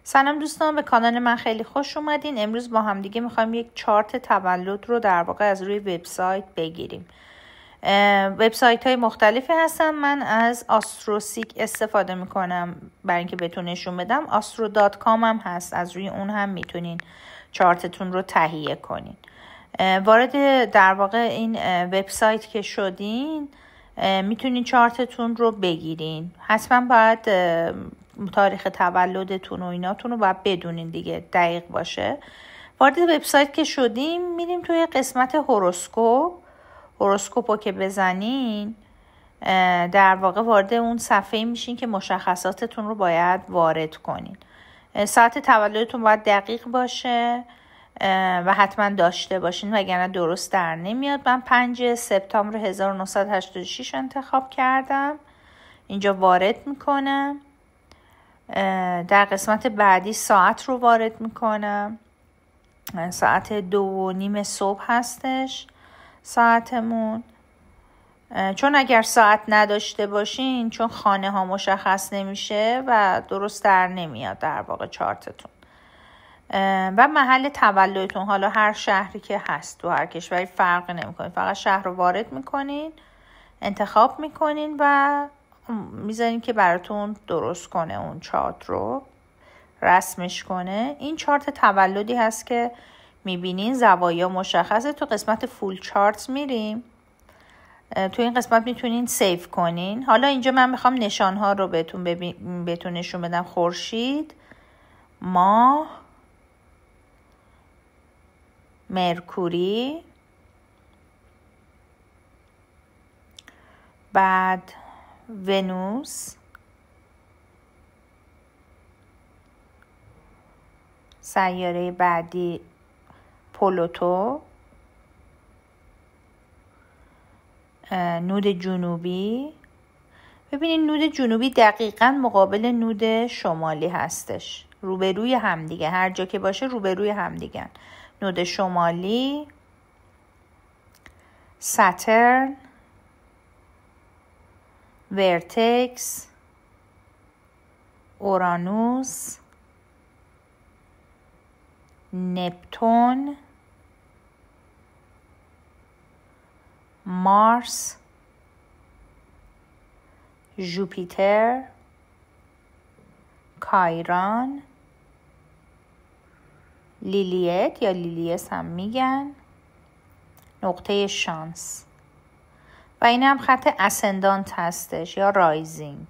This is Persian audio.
سلام دوستان، به کانال من خیلی خوش اومدین. امروز با هم دیگه میخوایم یک چارت تولد رو در واقع از روی وبسایت بگیریم. وبسایت های مختلفی هستن. من از آستروسیک استفاده میکنم برای اینکه بهتون نشون بدم. astro.com هم هست، از روی اون هم میتونین چارتتون رو تهیه کنین. وارد در واقع این وبسایت که شدین میتونین چارتتون رو بگیرین. حتما باید تاریخ تولدتون و ایناتون رو باید بدونین دیگه، دقیق باشه. وارد وبسایت که شدیم میریم توی قسمت هوروسکوپ رو که بزنین در واقع وارد اون صفحه میشین که مشخصاتتون رو باید وارد کنین. ساعت تولدتون باید دقیق باشه و حتما داشته باشین وگرنه درست در نمیاد. من 5 سپتامبر 1986 انتخاب کردم. اینجا وارد میکنم. در قسمت بعدی ساعت رو وارد میکنم. ساعت 2:30 صبح هستش ساعتمون. چون اگر ساعت نداشته باشین، چون خانه ها مشخص نمیشه و درست در نمیاد در واقع چارتتون. و محل تولدتون، حالا هر شهری که هست تو هر کشوری فرق نمیکنه، فقط شهر رو وارد میکنین، انتخاب میکنین و میذارین که براتون درست کنه اون چارت رو، رسمش کنه. این چارت تولدی هست که میبینین زوایا مشخصه. تو قسمت فول چارت میریم. تو این قسمت میتونین سیو کنین. حالا اینجا من میخوام نشانها رو بهتون نشون بدم. خورشید، ماه، مرکوری، بعد ونوس، سیاره بعدی پلوتو، نود جنوبی. ببینید نود جنوبی دقیقاً مقابل نود شمالی هستش، روبروی همدیگه، هر جا که باشه روبروی همدیگه. نود شمالی، ساترن، ورتکس، اورانوس، نپتون، مارس، ژوپیتر، کایران، لیلیت یا لیلیس هم میگن، نقطه شانس. و این هم خط اسندانت هستش یا رایزینگ.